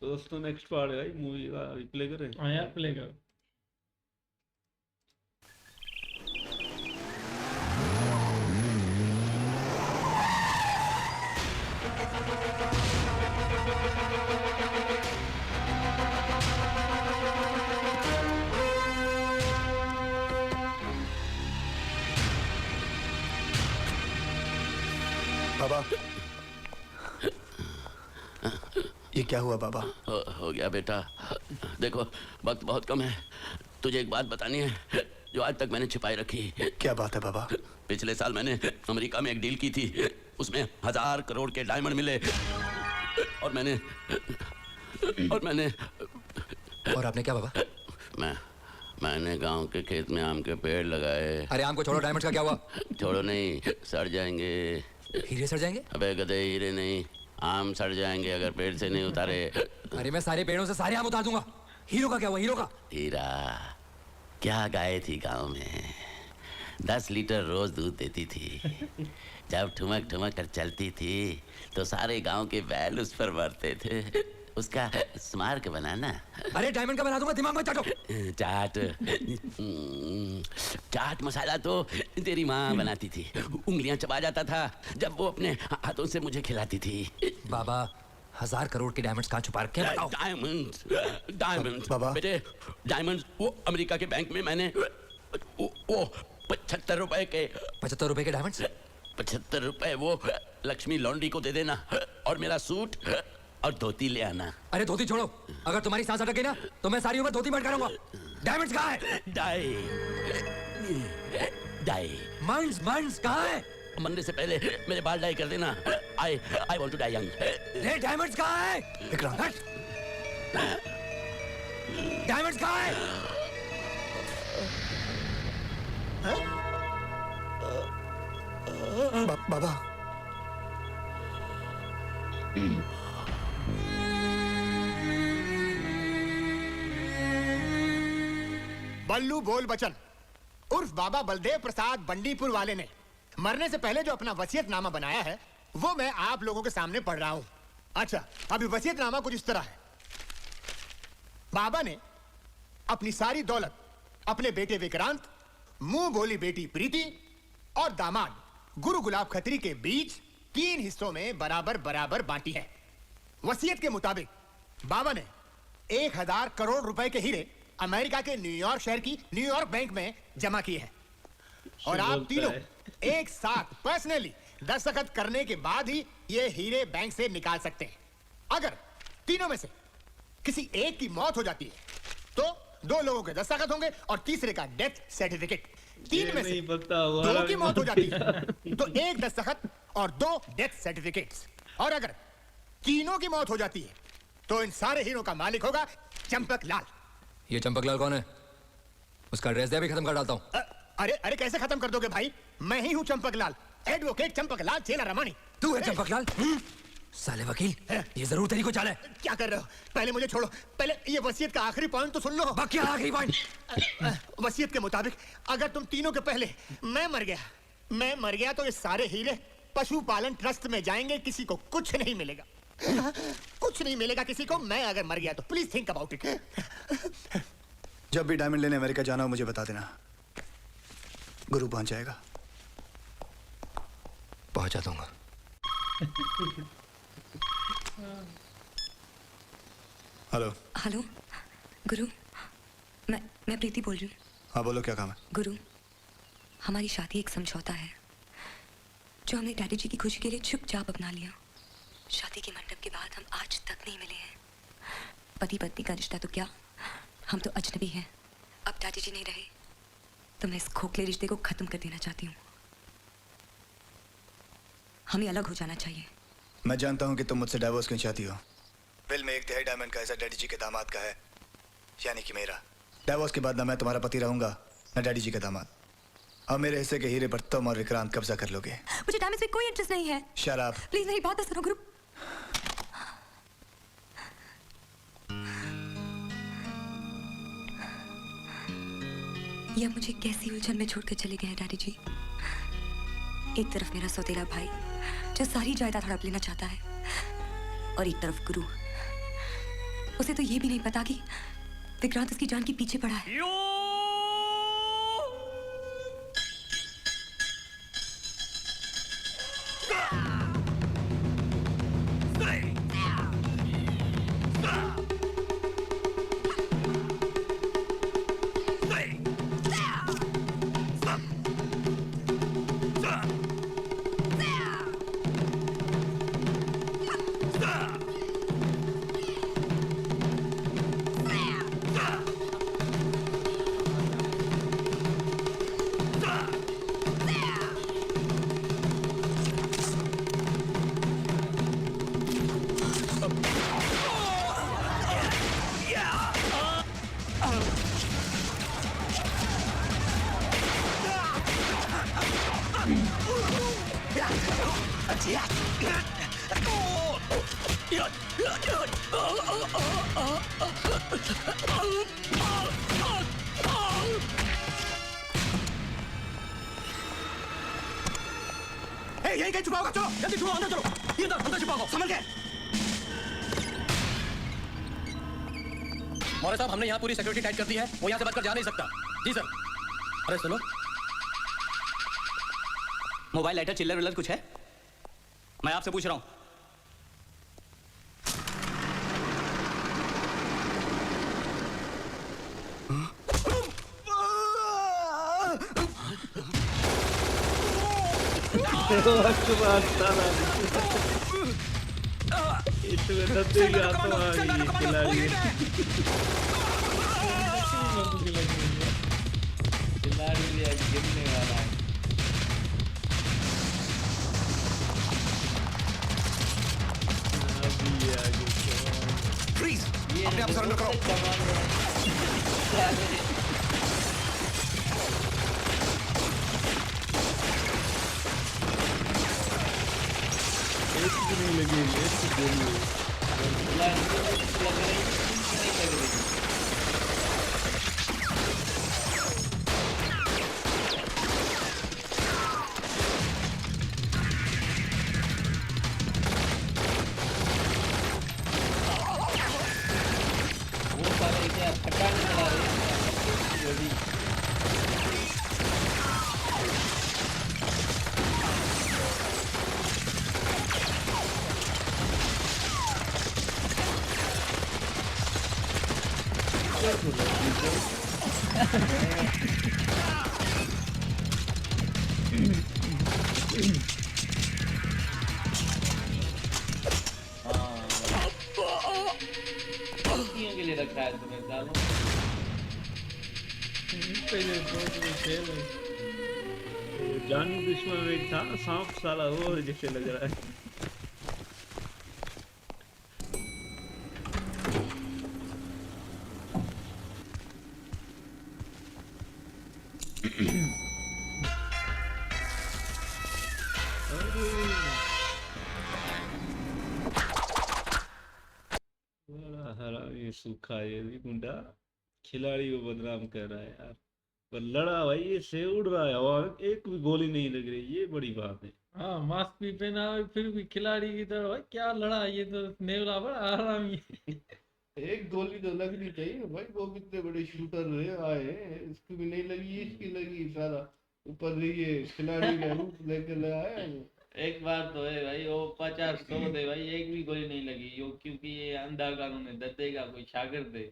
तो दोस्तों next part है मूवी का, प्ले करें? हाँ यार प्ले कर। बाबा, ये क्या हुआ बाबा? हो गया बेटा। देखो वक्त बहुत कम है, तुझे एक बात बतानी है जो आज तक मैंने छिपाई रखी। क्या बात है बाबा? पिछले साल मैंने अमेरिका में एक डील की थी, उसमें 1000 करोड़ के डायमंड मिले और मैंने और आपने क्या बाबा? मैंने गांव के खेत में आम के पेड़ लगाए। अरे आम को छोड़ो, डायमंड्स का क्या हुआ? छोड़ो नहीं, सड़ जाएंगे। हीरे सड़ जाएंगे? अबे गधे, हीरे नहीं, आम सड़ जाएंगे अगर पेड़ से नहीं उतारे। अरे मैं सारे पेड़ों से सारे आम उतार दूंगा। हीरो का क्या हुआ? हीरो का हीरा क्या गाय थी गांव में, 10 लीटर रोज दूध देती थी। जब ठुमक ठुमक कर चलती थी तो सारे गांव के बैल उस पर मरते थे। उसका स्मारक बनाना। अरे डायमंड का बना दूंगा, दिमाग में चाटो। चाट मसाला तो तेरी माँ बनाती थी, उंगलियां चबा जाता था जब वो अपने हाथों से मुझे खिलाती थी। बाबा 1000 करोड़ के डायमंड्स कहाँ छुपा रखे हैं बताओ? डायमंड्स बाबा। बेटे, डायमंड्स वो अमेरिका के बैंक में मैंने वो 75 रुपए के 75 रुपए के डायमंड्स? 75 रुपए वो लक्ष्मी लॉन्ड्री को दे देना और मेरा सूट और धोती ले आना। अरे धोती छोड़ो, अगर तुम्हारी सांस अटक गई ना तो मैं सारी उम्र धोती में करूंगा। डायमंड्स कहाँ है? डाई माइंड्स कहाँ है? मरने से पहले मेरे बाल डाई कर देना। I want to die young. रे डायमंड्स कहाँ है? विक्रांत, डायमंड्स कहाँ है? बाबा बल्लू बोल बचन उर्फ बाबा बलदेव प्रसाद बंडीपुर वाले ने मरने से पहले जो अपना वसीयतनामा बनाया है वो मैं आप लोगों के सामने पढ़ रहा हूं। अच्छा, अभी वसीयतनामा कुछ इस तरह है। बाबा ने अपनी सारी दौलत अपने बेटे विक्रांत, मुंह बोली बेटी प्रीति और दामाद गुरु गुलाब खत्री के बीच 3 हिस्सों में बराबर बराबर बांटी है। वसीयत के मुताबिक बाबा ने 1000 करोड़ रुपए के हीरे अमेरिका के न्यूयॉर्क शहर की न्यूयॉर्क बैंक में जमा किए हैं और आप तीनों एक साथ पर्सनली दस्तखत करने के बाद ही ये हीरे बैंक से निकाल सकते हैं। अगर तीनों में से किसी एक की मौत हो जाती है तो 2 लोगों के दस्तखत होंगे और तीसरे का डेथ सर्टिफिकेट। 3 में से 2 की मौत हो जाती है तो 1 दस्तखत और 2 डेथ सर्टिफिकेट्स। और अगर तीनों की मौत हो जाती है तो इन सारे हीरों का मालिक होगा चंपक लाल। ये चंपक लाल कौन है? उसका एड्रेस दे, भी खत्म कर डालता हूं। अरे कैसे खत्म कर दोगे भाई? मैं ही हूं चंपक लाल, एडवोकेट चंपक लाल चेला रमानी। तू है चंपक लाल? साले वकील, ये जरूर तेरी को चाल है। क्या कर रहे हो? पहले मुझे छोड़ो, पहले ये वसीयत का आखिरी पॉइंट तो सुन लो। क्या आखिरी पॉइंट? वसीयत के मुताबिक अगर तुम तीनों के पहले मैं मर गया तो ये सारे हीरे पशुपालन ट्रस्ट में जाएंगे, किसी को कुछ नहीं मिलेगा। कुछ नहीं मिलेगा किसी को। मैं अगर मर गया तो प्लीज थिंक अबाउट इट। जब भी डायमंड लेने अमेरिका जाना हो मुझे बता देना, गुरु पहुंच जाएगा। पहुंचा दूंगा। हेलो गुरु, मैं प्रीति बोल रही हूँ। हाँ बोलो, क्या काम है? गुरु, हमारी शादी एक समझौता है जो हमने डैडी जी की खुशी के लिए चुपचाप अपना लिया। शादी के मंडप के बाद हम आज तक नहीं मिले हैं। पति पत्नी का रिश्ता तो क्या, हम तो अजनबी हैं। अब डैडी जी नहीं रहे तो मैं इस खोखले रिश्ते को खत्म कर देना चाहती हूँ। हमें अलग हो जाना चाहिए। मैं जानता हूँ कि तुम मुझसे डाइवोर्स क्यों चाहती हो। बिल में 1/3 डायमंड का हिस्सा डैडी जी के दामाद का है, यानी कि मेरा। डाइवोर्स के बाद ना मैं तुम्हारा पति रहूंगा ना डैडी जी का दामाद। और मेरे हिस्से के हीरे पर तुम और विक्रांत कब्जा कर लोगे। मुझे डायमंड्स में कोई इंटरेस्ट नहीं है। Shut up. प्लीज मेरी बात सुनो गुरु। या मुझे कैसी उलझन में छोड़कर चले गए हैं डैडी जी। एक तरफ मेरा सौतेला भाई जो सारी जायदाद हड़प लेना चाहता है और एक तरफ गुरु उसे तो ये भी नहीं पता कि विक्रांत उसकी जान के पीछे पड़ा है। यहीं कहीं छुपा होगा, चलो जल्दी छुपो, अंदर चलो, ये अंदर छुपा होगा, समझ गए? मौर्य साहब, हमने यहाँ पूरी सिक्योरिटी टाइट कर दी है, वो यहाँ से बचकर जा नहीं सकता। जी सर। अरे सुनो, मोबाइल लाइटर चिल्लर विल्लर कुछ है? मैं आपसे पूछ रहा हूँ। इसमें दर्द आ तो आ गई खिलाड़ी खिलाड़ी भी आज गिरने वाला है। फ्रीज, अपने आप सरेंडर करो। एक भी नहीं लगेगी, एक भी गोली लग रही वो सारे क्या फटा नहीं चला रहे गोली। के लिए रखा है तुम्हें डालो पहले जानी दुश्मन में एक था ना सांप साला, वो जैसे लग रहा है। ये सूखा ये भी गुंडा खिलाड़ी को बदनाम कर रहा है यार। पर लड़ा भाई, ये से उड़ रहा है हवा में, एक भी गोली नहीं लग रही, ये बड़ी बात है। हाँ मास्क भी पहना है फिर भी खिलाड़ी की तरह भाई क्या लड़ा, ये तो नेवला बड़ा आरामी एक गोली तो लगनी चाहिए भाई, वो कितने बड़े शूटर आए हैं, इसकी भी नहीं लगी, इसकी लगी, सारा ऊपर ये खिलाड़ी का रूप लेकर ले आया है। एक बार तो है भाई, वो 50-100 दे भाई, एक भी गोली नहीं लगी, क्योंकि ये अंधा कानून है, दत्ते का कोई शागिर्द है